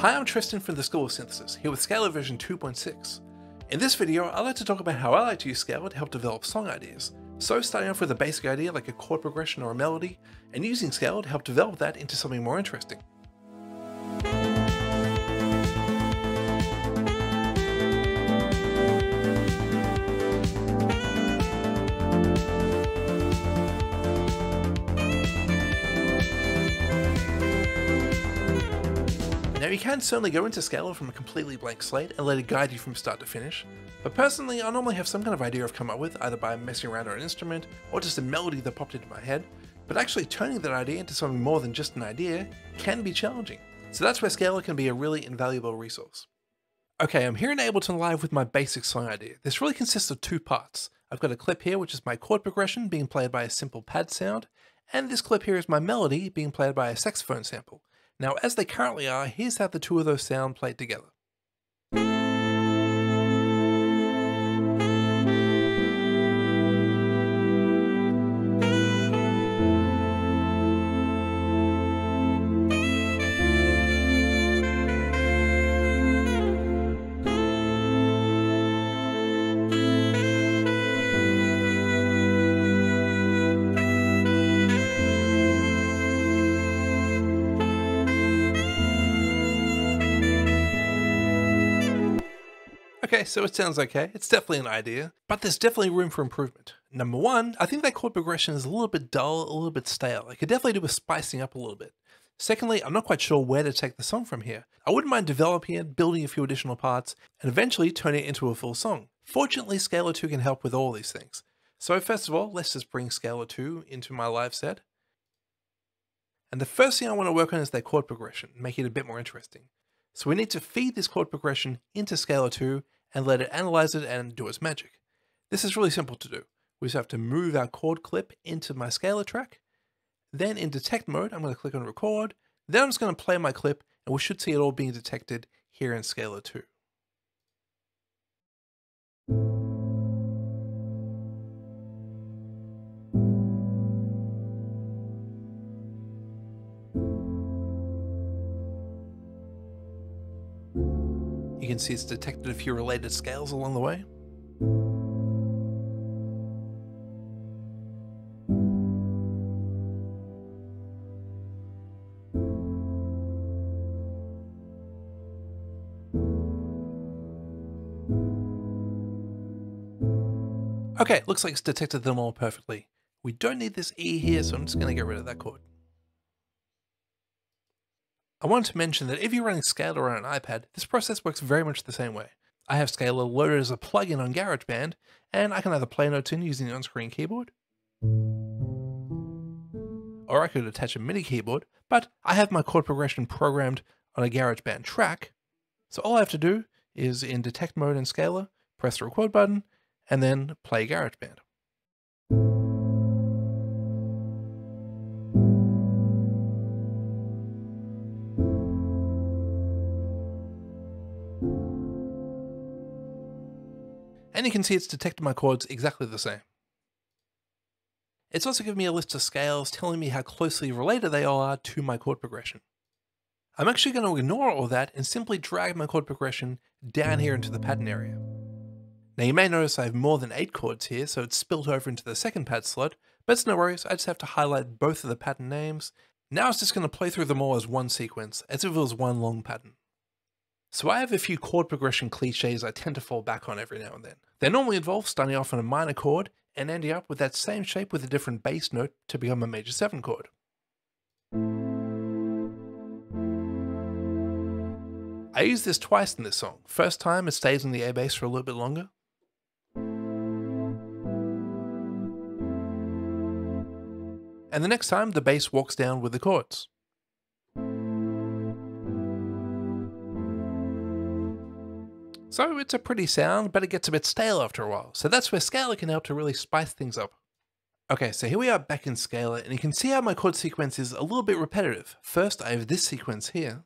Hi, I'm Tristan from the School of Synthesis, here with Scala version 2.6. In this video, I'd like to talk about how I like to use Scala to help develop song ideas. So starting off with a basic idea like a chord progression or a melody, and using Scala to help develop that into something more interesting. Now you can certainly go into Scala from a completely blank slate and let it guide you from start to finish, but personally I normally have some kind of idea I've come up with either by messing around on an instrument or just a melody that popped into my head, but actually turning that idea into something more than just an idea can be challenging. So that's where Scala can be a really invaluable resource. Okay, I'm here in Ableton Live with my basic song idea. This really consists of two parts. I've got a clip here which is my chord progression being played by a simple pad sound, and this clip here is my melody being played by a saxophone sample. Now, as they currently are, here's how the two of those sound played together. Okay, so it sounds okay, it's definitely an idea, but there's definitely room for improvement. Number one, I think that chord progression is a little bit dull, a little bit stale. It could definitely do with spicing up a little bit. Secondly, I'm not quite sure where to take the song from here. I wouldn't mind developing it, building a few additional parts, and eventually turning it into a full song. Fortunately, Scala 2 can help with all these things. So first of all, let's just bring Scala 2 into my live set. And the first thing I want to work on is that chord progression, make it a bit more interesting. So we need to feed this chord progression into Scala 2 and let it analyze it and do its magic. This is really simple to do. We just have to move our chord clip into my Scala track. Then in detect mode, I'm going to click on record. Then I'm just going to play my clip and we should see it all being detected here in Scala 2. You can see it's detected a few related scales along the way. Okay, looks like it's detected them all perfectly. We don't need this E here, so I'm just going to get rid of that chord. I wanted to mention that if you're running Scala on an iPad, this process works very much the same way. I have Scala loaded as a plugin on GarageBand, and I can either play notes in using the on-screen keyboard, or I could attach a MIDI keyboard, but I have my chord progression programmed on a GarageBand track, so all I have to do is in detect mode in Scala, press the record button, and then play GarageBand. And you can see it's detected my chords exactly the same. It's also given me a list of scales telling me how closely related they all are to my chord progression. I'm actually going to ignore all that and simply drag my chord progression down here into the pattern area. Now you may notice I have more than 8 chords here, so it's spilt over into the second pad slot, but it's no worries, I just have to highlight both of the pattern names. Now it's just going to play through them all as one sequence, as if it was one long pattern. So I have a few chord progression cliches I tend to fall back on every now and then. They normally involve starting off on a minor chord and ending up with that same shape with a different bass note to become a major 7 chord. I use this twice in this song. First time it stays on the A bass for a little bit longer. And the next time the bass walks down with the chords. So it's a pretty sound, but it gets a bit stale after a while. So that's where Scala can help to really spice things up. Okay, so here we are back in Scala, and you can see how my chord sequence is a little bit repetitive. First, I have this sequence here.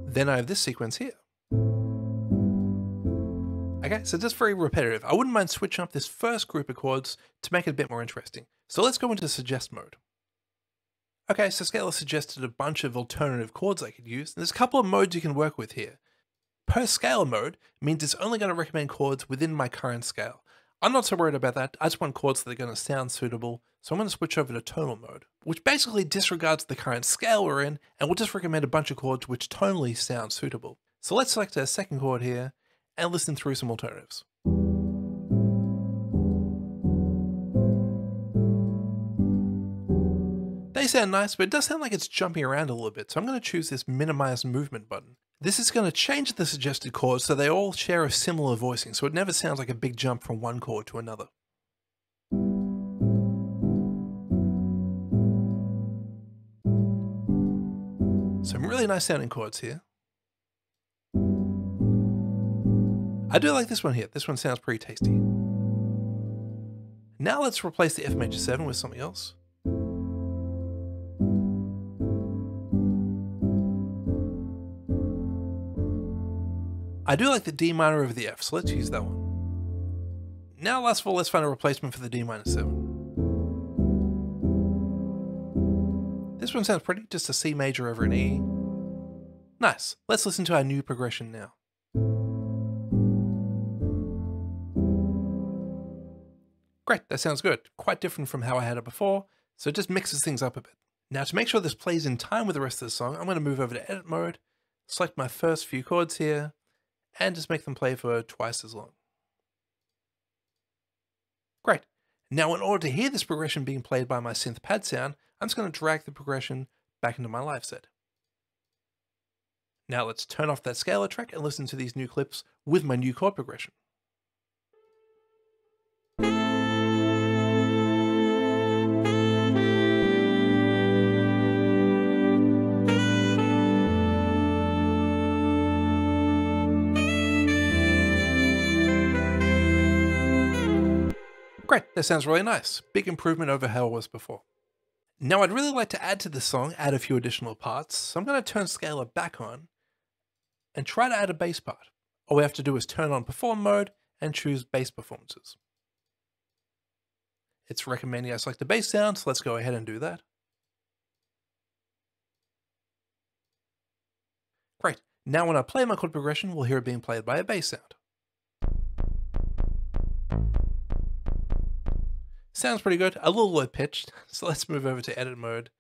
Then I have this sequence here. Okay, so that's very repetitive. I wouldn't mind switching up this first group of chords to make it a bit more interesting. So let's go into suggest mode. Okay, so Scala suggested a bunch of alternative chords I could use, and there's a couple of modes you can work with here. Per scale mode means it's only going to recommend chords within my current scale. I'm not so worried about that, I just want chords that are going to sound suitable, so I'm going to switch over to tonal mode, which basically disregards the current scale we're in, and will just recommend a bunch of chords which tonally sound suitable. So let's select a second chord here, and listen through some alternatives. They sound nice, but it does sound like it's jumping around a little bit, so I'm going to choose this minimise movement button. This is going to change the suggested chords so they all share a similar voicing, so it never sounds like a big jump from one chord to another. Some really nice sounding chords here. I do like this one here, this one sounds pretty tasty. Now let's replace the F major 7 with something else. I do like the D minor over the F, so let's use that one. Now last of all, let's find a replacement for the D minor 7. This one sounds pretty, just a C major over an E. Nice, let's listen to our new progression now. Great, that sounds good. Quite different from how I had it before, so it just mixes things up a bit. Now to make sure this plays in time with the rest of the song, I'm going to move over to edit mode, select my first few chords here, and just make them play for twice as long. Great. Now in order to hear this progression being played by my synth pad sound, I'm just going to drag the progression back into my live set. Now let's turn off that Scala track and listen to these new clips with my new chord progression. Great, that sounds really nice. Big improvement over how it was before. Now I'd really like to add to this song, add a few additional parts, so I'm going to turn Scala back on and try to add a bass part. All we have to do is turn on perform mode and choose bass performances. It's recommending I select a bass sound, so let's go ahead and do that. Great, now when I play my chord progression, we'll hear it being played by a bass sound. Sounds pretty good, a little low pitched, so let's move over to edit mode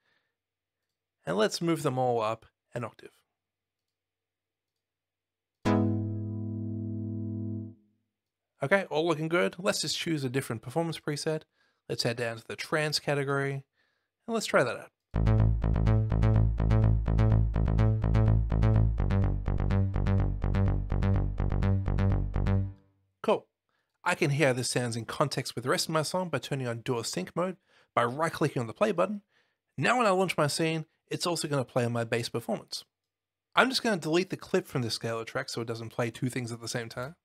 and let's move them all up an octave. Okay, all looking good. Let's just choose a different performance preset. Let's head down to the trance category and let's try that out. Cool. I can hear how this sounds in context with the rest of my song by turning on dual sync mode by right-clicking on the play button. Now when I launch my scene, it's also going to play on my bass performance. I'm just going to delete the clip from the Scala track so it doesn't play two things at the same time.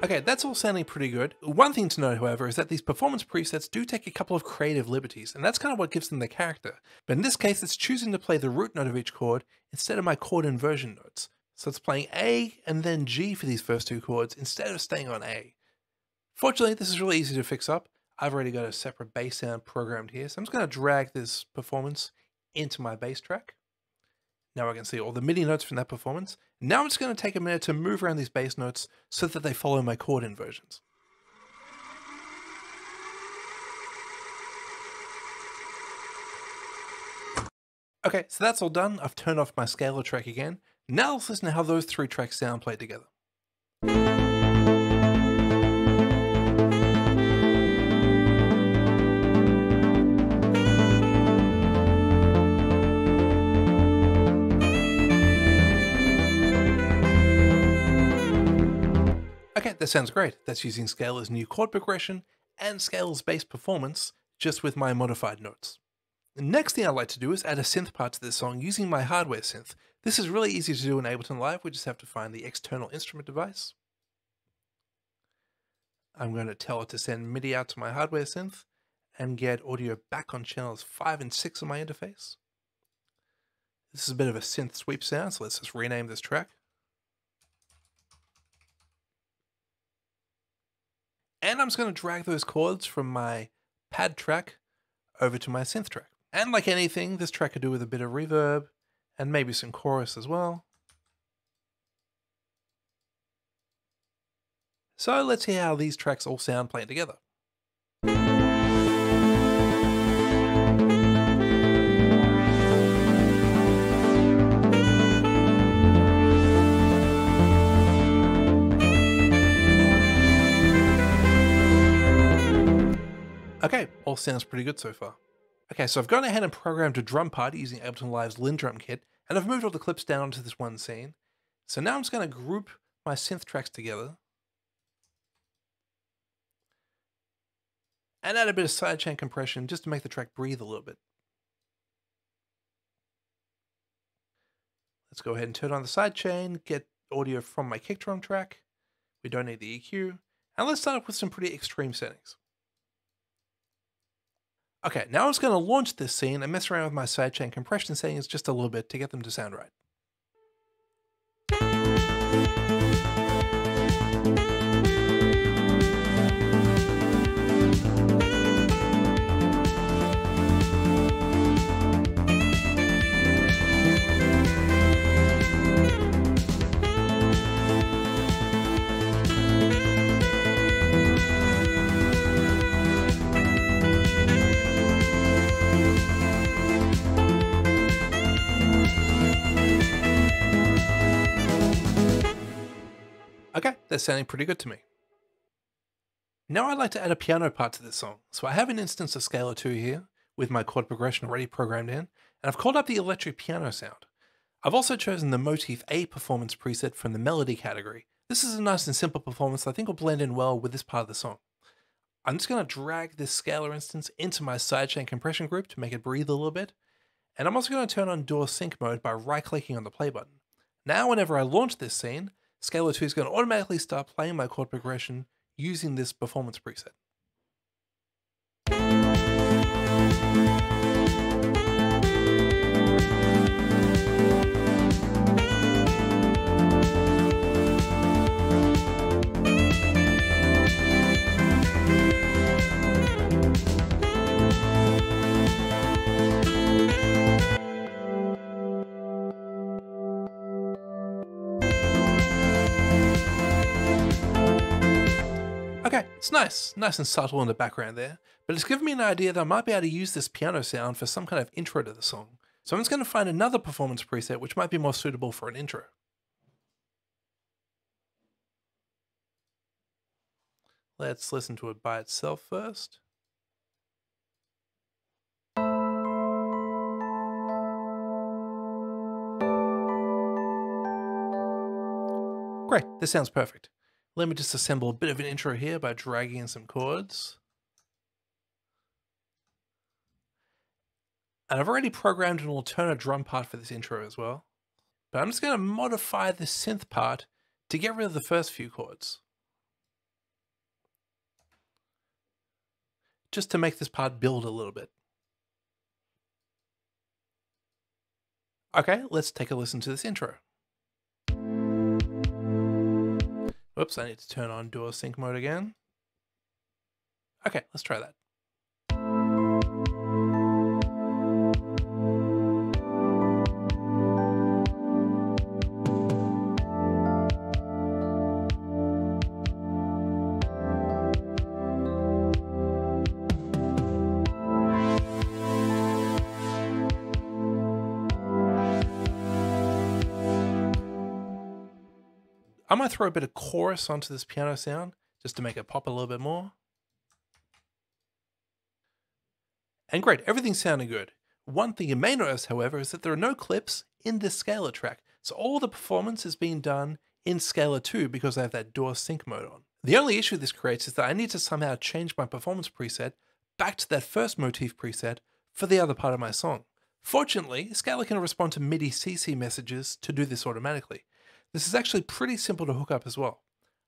Okay, that's all sounding pretty good. One thing to note, however, is that these performance presets do take a couple of creative liberties, and that's kind of what gives them the character. But in this case, it's choosing to play the root note of each chord instead of my chord inversion notes. So it's playing A and then G for these first two chords instead of staying on A. Fortunately, this is really easy to fix up. I've already got a separate bass sound programmed here, so I'm just going to drag this performance into my bass track. Now I can see all the MIDI notes from that performance. Now I'm just going to take a minute to move around these bass notes so that they follow my chord inversions. Okay, so that's all done. I've turned off my Scala track again. Now let's listen to how those three tracks sound played together. Okay, that sounds great. That's using Scala's new chord progression and Scala's bass performance, just with my modified notes. The next thing I'd like to do is add a synth part to this song using my hardware synth. This is really easy to do in Ableton Live. We just have to find the external instrument device. I'm going to tell it to send MIDI out to my hardware synth and get audio back on channels 5 and 6 of my interface. This is a bit of a synth sweep sound, so let's just rename this track. And I'm just going to drag those chords from my pad track over to my synth track. And like anything, this track could do with a bit of reverb and maybe some chorus as well. So let's see how these tracks all sound playing together. Okay, all sounds pretty good so far. Okay, so I've gone ahead and programmed a drum part using Ableton Live's Lindrum kit, and I've moved all the clips down onto this one scene. So now I'm just going to group my synth tracks together and add a bit of sidechain compression just to make the track breathe a little bit. Let's go ahead and turn on the sidechain, get audio from my kick drum track. We don't need the EQ. And let's start off with some pretty extreme settings. Okay, now I'm just going to launch this scene and mess around with my sidechain compression settings just a little bit to get them to sound right. Okay, that's sounding pretty good to me. Now I'd like to add a piano part to this song. So I have an instance of Scalar 2 here with my chord progression already programmed in, and I've called up the electric piano sound. I've also chosen the Motif A performance preset from the melody category. This is a nice and simple performance that I think will blend in well with this part of the song. I'm just going to drag this scalar instance into my sidechain compression group to make it breathe a little bit, and I'm also going to turn on DAW sync mode by right-clicking on the play button. Now whenever I launch this scene, Scalar 2 is going to automatically start playing my chord progression using this performance preset. Okay, it's nice and subtle in the background there, but it's given me an idea that I might be able to use this piano sound for some kind of intro to the song. So I'm just going to find another performance preset which might be more suitable for an intro. Let's listen to it by itself first. Great, this sounds perfect. Let me just assemble a bit of an intro here by dragging in some chords. And I've already programmed an alternate drum part for this intro as well. But I'm just going to modify the synth part to get rid of the first few chords, just to make this part build a little bit. Okay, let's take a listen to this intro. Whoops, I need to turn on DAW sync mode again. Okay, let's try that. I might throw a bit of chorus onto this piano sound just to make it pop a little bit more. And great, everything's sounding good. One thing you may notice, however, is that there are no clips in this scalar track. So all the performance is being done in Scalar 2 because I have that DAW sync mode on. The only issue this creates is that I need to somehow change my performance preset back to that first motif preset for the other part of my song. Fortunately, Scalar can respond to MIDI CC messages to do this automatically. This is actually pretty simple to hook up as well.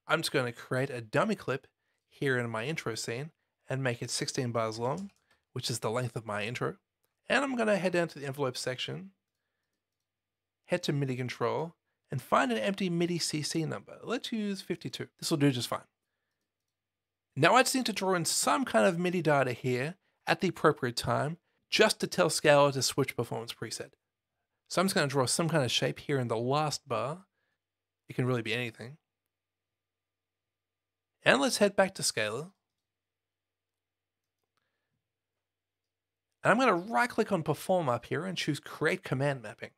I'm just going to create a dummy clip here in my intro scene and make it 16 bars long, which is the length of my intro. And I'm going to head down to the envelope section, head to MIDI control, and find an empty MIDI CC number. Let's use 52. This will do just fine. Now I just need to draw in some kind of MIDI data here at the appropriate time, just to tell Scalar to switch performance preset. So I'm just going to draw some kind of shape here in the last bar. It can really be anything. And let's head back to Scalar. And I'm going to right click on Perform up here and choose Create Command Mapping.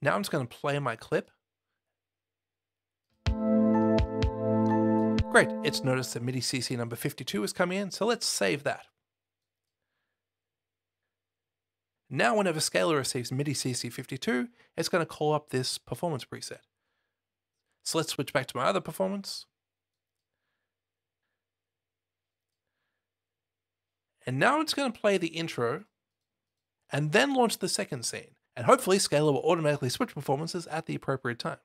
Now I'm just going to play my clip. Great, it's noticed that MIDI CC number 52 is coming in, so let's save that. Now whenever Scalar receives MIDI CC 52, it's going to call up this performance preset. So let's switch back to my other performance. And now it's going to play the intro, and then launch the second scene. And hopefully Scalar will automatically switch performances at the appropriate time.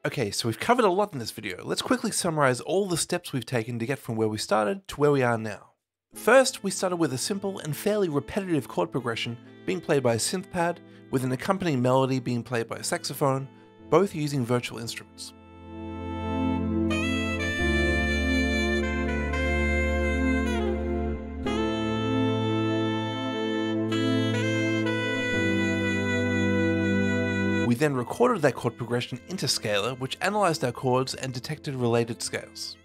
Okay, so we've covered a lot in this video. Let's quickly summarize all the steps we've taken to get from where we started to where we are now. First, we started with a simple and fairly repetitive chord progression being played by a synth pad, with an accompanying melody being played by a saxophone, both using virtual instruments. We then recorded that chord progression into Scalar, which analyzed our chords and detected related scales.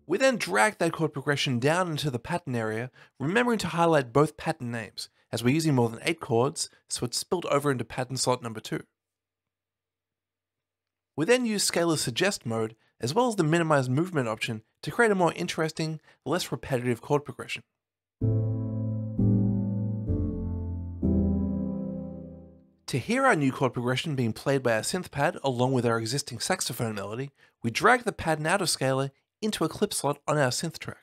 We then dragged that chord progression down into the pattern area, remembering to highlight both pattern names, as we're using more than 8 chords, so it's spilled over into pattern slot number 2. We then used Scalar's Suggest mode, as well as the Minimise movement option, to create a more interesting, less repetitive chord progression. To hear our new chord progression being played by our synth pad along with our existing saxophone melody, we drag the pattern out of Scalar into a clip slot on our synth track.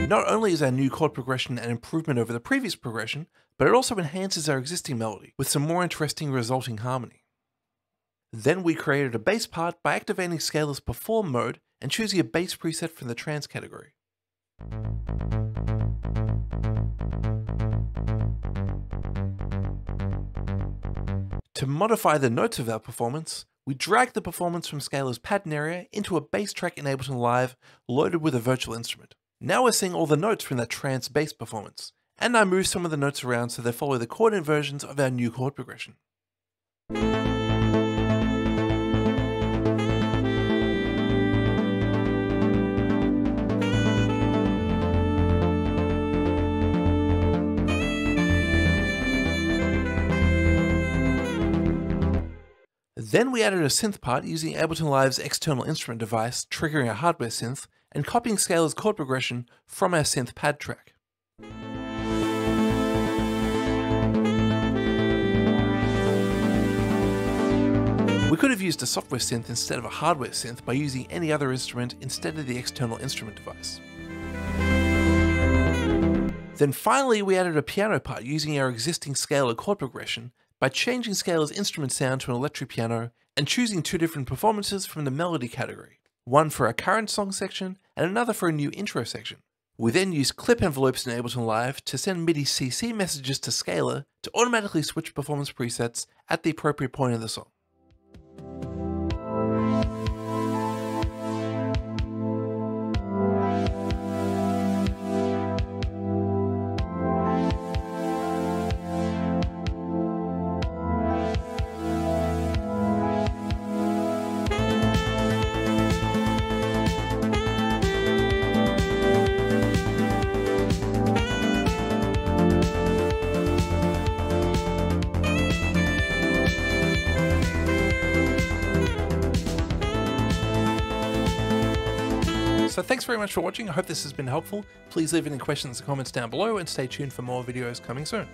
Not only is our new chord progression an improvement over the previous progression, but it also enhances our existing melody with some more interesting resulting harmony. Then we created a bass part by activating Scalar's Perform mode and choosing a bass preset from the trance category. To modify the notes of our performance, we dragged the performance from Scalar's pattern area into a bass track in Ableton Live loaded with a virtual instrument. Now we're seeing all the notes from that trance bass performance, and I moved some of the notes around so they follow the chord inversions of our new chord progression. Then we added a synth part using Ableton Live's external instrument device, triggering a hardware synth, and copying Scalar's chord progression from our synth pad track. We could have used a software synth instead of a hardware synth by using any other instrument instead of the external instrument device. Then finally we added a piano part using our existing Scalar chord progression by changing Scalar's instrument sound to an electric piano and choosing two different performances from the melody category, one for our current song section and another for a new intro section. We then use clip envelopes in Ableton Live to send MIDI CC messages to Scaler to automatically switch performance presets at the appropriate point of the song. So thanks very much for watching. I hope this has been helpful. Please leave any questions and comments down below and stay tuned for more videos coming soon.